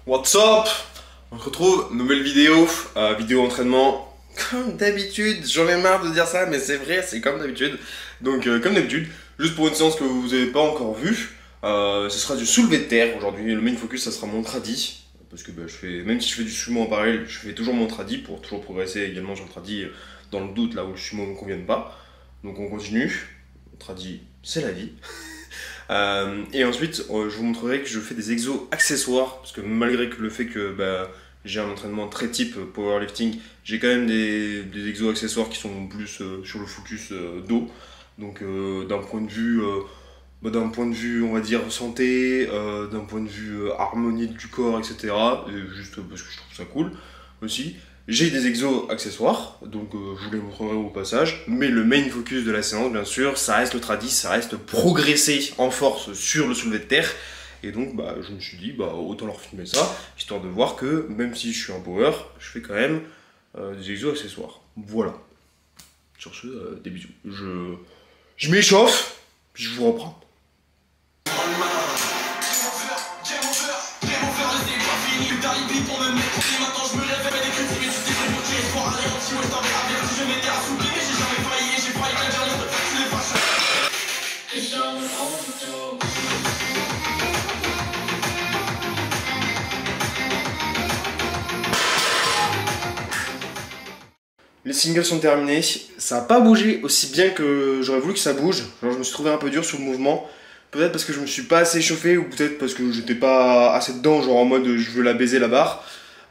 What's up? On se retrouve, nouvelle vidéo, vidéo entraînement. Comme d'habitude, j'en ai marre de dire ça, mais c'est vrai, c'est comme d'habitude. Donc comme d'habitude, juste pour une séance que vous n'avez pas encore vue, ce sera du soulevé de terre aujourd'hui. Le main focus, ça sera mon tradi. Parce que je fais, même si je fais du sumo en parallèle, je fais toujours mon tradi pour toujours progresser également sur le tradi dans le doute là où le sumo ne me convienne pas. Donc on continue. Le tradi, c'est la vie. Et ensuite, je vous montrerai que je fais des exos accessoires, parce que malgré que le fait que j'ai un entraînement très type powerlifting, j'ai quand même des exos accessoires qui sont plus sur le focus dos. Donc d'un point de vue, on va dire santé, d'un point de vue harmonie du corps, etc. Et juste parce que je trouve ça cool aussi. J'ai des exos accessoires, donc je vous les montrerai au passage, mais le main focus de la séance, bien sûr, ça reste le tradi, ça reste progresser en force sur le soulevé de terre. Et donc je me suis dit, autant leur filmer ça, histoire de voir que même si je suis en power, je fais quand même des exos accessoires. Voilà. Sur ce, des bisous. Je m'échauffe, puis je vous reprends. Les singles sont terminés, ça n'a pas bougé aussi bien que j'aurais voulu que ça bouge. Genre je me suis trouvé un peu dur sur le mouvement. Peut-être parce que je me suis pas assez chauffé ou peut-être parce que j'étais pas assez dedans, genre en mode je veux la baiser la barre.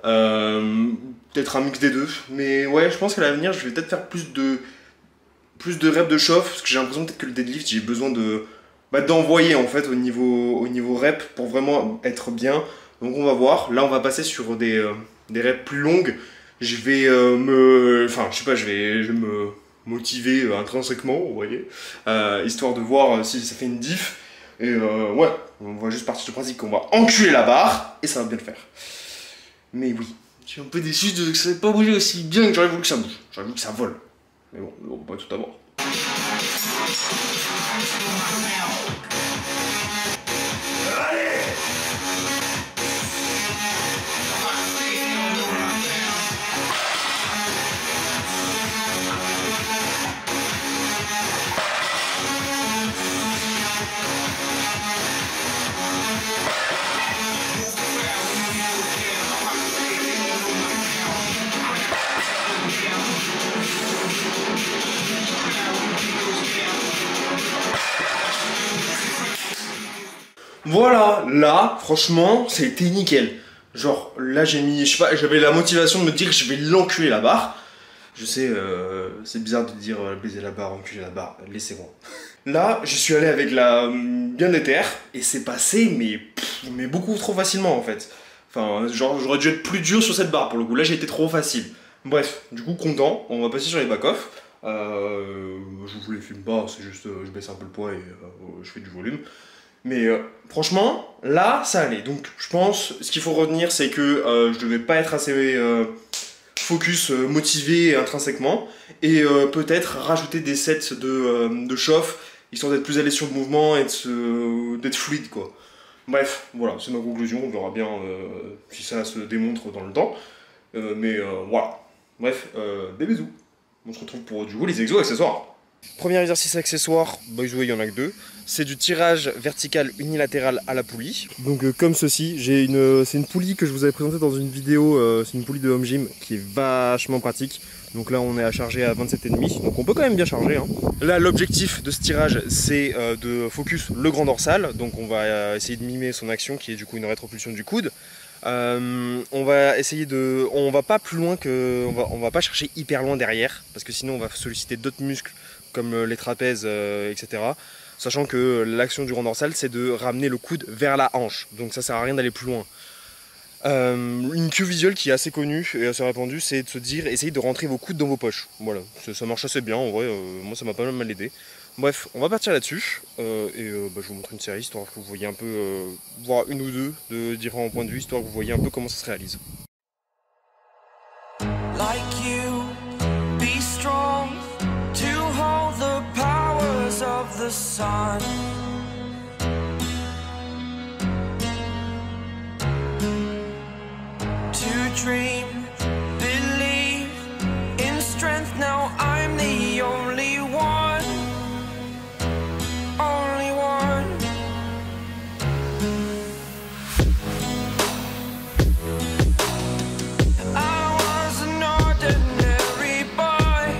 Peut-être un mix des deux. Mais ouais, je pense qu'à l'avenir je vais peut-être faire plus de reps de chauffe parce que j'ai l'impression peut-être que le deadlift j'ai besoin d'envoyer en fait au niveau rep pour vraiment être bien. Donc on va voir. Là on va passer sur des reps plus longues. Je vais je vais me motiver intrinsèquement, vous voyez, histoire de voir si ça fait une diff. Et ouais, on va juste partir du principe qu'on va enculer la barre, et ça va bien le faire. Mais oui, je suis un peu déçu de que ça n'ait pas bougé aussi bien que j'aurais voulu que ça bouge. J'aurais voulu que ça vole. Mais bon, on va pas tout avoir. Voilà, là, franchement, ça a été nickel. Genre, là, je sais pas, j'avais la motivation de me dire que je vais l'enculer la barre. Je sais, c'est bizarre de dire baiser la barre, enculer la barre, laissez-moi. Là, je suis allé avec la bien déter et c'est passé, mais beaucoup trop facilement en fait. Enfin, genre, j'aurais dû être plus dur sur cette barre pour le coup. Là, j'ai été trop facile. Bref, du coup, content. On va passer sur les back-off. Je vous les filme pas, c'est juste, je baisse un peu le poids et je fais du volume. Mais franchement, là, ça allait. Donc, je pense, ce qu'il faut retenir, c'est que je devais pas être assez focus, motivé intrinsèquement. Et peut-être rajouter des sets de chauffe, histoire d'être plus à l'aise sur le mouvement et d'être fluide, quoi. Bref, voilà, c'est ma conclusion. On verra bien si ça se démontre dans le temps. Voilà. Bref, des bisous. On se retrouve pour du coup les exos accessoires. Premier exercice accessoire, by the way, il y en a que deux. C'est du tirage vertical unilatéral à la poulie. Donc comme ceci, c'est une poulie que je vous avais présentée dans une vidéo, c'est une poulie de home gym qui est vachement pratique. Donc là on est à charger à 27,5, donc on peut quand même bien charger. Là l'objectif de ce tirage c'est de focus le grand dorsal. Donc on va essayer de mimer son action qui est du coup une rétropulsion du coude. On va essayer on va pas plus loin que, on va pas chercher hyper loin derrière parce que sinon on va solliciter d'autres muscles comme les trapèzes, etc. Sachant que l'action du grand dorsal c'est de ramener le coude vers la hanche, donc ça sert à rien d'aller plus loin. Une cue visuelle qui est assez connue et assez répandue, c'est de se dire essayez de rentrer vos coudes dans vos poches. Voilà, ça marche assez bien en vrai, moi ça m'a pas mal aidé. Bref, on va partir là-dessus je vous montre une série histoire que vous voyez un peu, voire une ou deux de différents points de vue, histoire que vous voyez un peu comment ça se réalise. Like you, be strong to hold the powers of the sun. dream, believe in strength. Now I'm the only one, only one. I was an ordinary boy.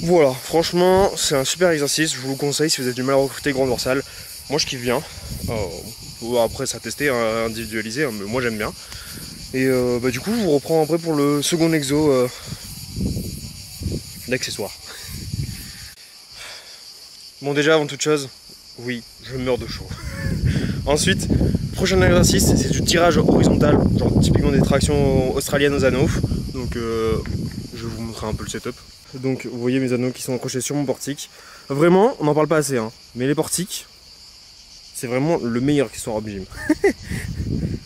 Voilà, franchement, c'est un super exercice. Je vous le conseille si vous avez du mal à recruter grand dorsal. Moi, je kiffe bien. Après, ça a testé, hein, individualisé, hein, mais moi j'aime bien. Et du coup, je vous reprends après pour le second exo d'accessoires. Bon, déjà, avant toute chose, oui, je meurs de chaud. Ensuite, prochain exercice, c'est du tirage horizontal, genre typiquement des tractions australiennes aux anneaux. Donc, je vais vous montrer un peu le setup. Donc, vous voyez mes anneaux qui sont accrochés sur mon portique. Vraiment, on n'en parle pas assez, hein, mais les portiques, c'est vraiment le meilleur qui soit en gym.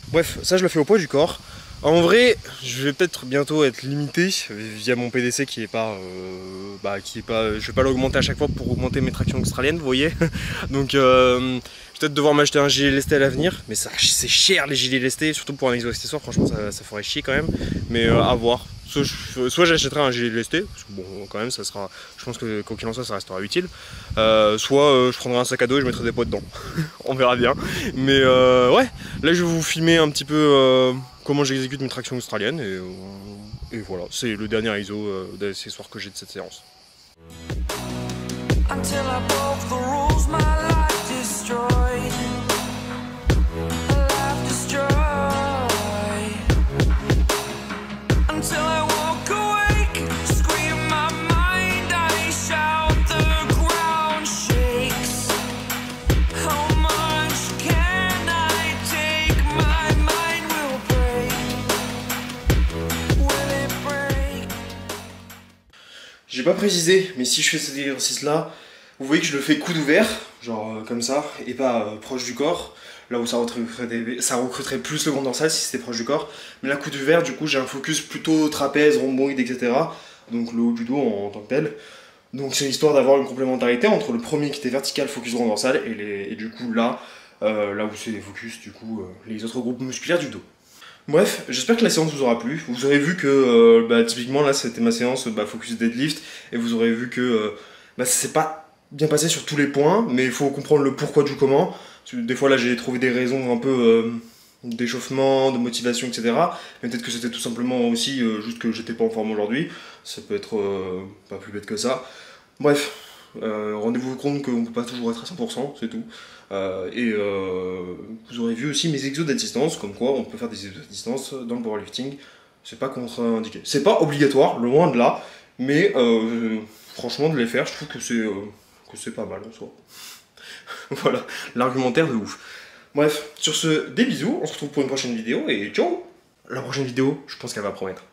Bref, ça je le fais au poids du corps. En vrai, je vais peut-être bientôt être limité via mon PDC qui est pas, je vais pas l'augmenter à chaque fois pour augmenter mes tractions australiennes, vous voyez. Donc, je vais peut-être devoir m'acheter un gilet lesté à l'avenir, mais c'est cher les gilets lestés, surtout pour un exo accessoire. Franchement, ça ferait chier quand même. Mais à voir. Soit j'achèterai un gilet lesté, parce que bon, quand même, ça sera. Je pense que quoi qu'il en soit, ça restera utile. Soit je prendrai un sac à dos et je mettrai des poids dedans. On verra bien. Mais ouais, là je vais vous filmer un petit peu comment j'exécute mes tractions australiennes et voilà, c'est le dernier ISO d'accessoires que j'ai de cette séance. Until I broke the rules, my life destroyed. A life destroyed. Until I walk awake, scream my mind, I shout, the ground shakes. How much can I take? My mind will break. Will it break? J'ai pas précisé, mais si je fais cet exercice là, vous voyez que je le fais coude ouvert, genre comme ça, et pas proche du corps. Là où ça recruterait plus le grand dorsal si c'était proche du corps. Mais là, coude ouvert, du coup, j'ai un focus plutôt trapèze, rhomboïde, etc. Donc le haut du dos en tant que tel. Donc c'est histoire d'avoir une complémentarité entre le premier qui était vertical, focus grand dorsal, et du coup là où c'est focus, du coup, les autres groupes musculaires du dos. Bref, j'espère que la séance vous aura plu. Vous aurez vu que typiquement là c'était ma séance focus deadlift, et vous aurez vu que ça s'est pas bien passé sur tous les points, mais il faut comprendre le pourquoi du comment. Des fois là j'ai trouvé des raisons un peu d'échauffement, de motivation, etc. Mais peut-être que c'était tout simplement aussi juste que j'étais pas en forme aujourd'hui. Ça peut être pas plus bête que ça. Bref, rendez-vous compte qu'on ne peut pas toujours être à 100%, c'est tout. Vous aurez vu aussi mes exos d'assistance, comme quoi on peut faire des exos d'assistance dans le powerlifting. C'est pas contre-indiqué. C'est pas obligatoire, loin de là, mais franchement de les faire, je trouve que c'est pas mal en soi. Voilà, l'argumentaire de ouf. Bref, sur ce, des bisous, on se retrouve pour une prochaine vidéo et ciao. La prochaine vidéo, je pense qu'elle va promettre.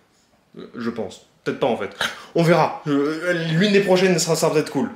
Je pense. Peut-être pas en fait. On verra. L'une des prochaines sera peut-être cool.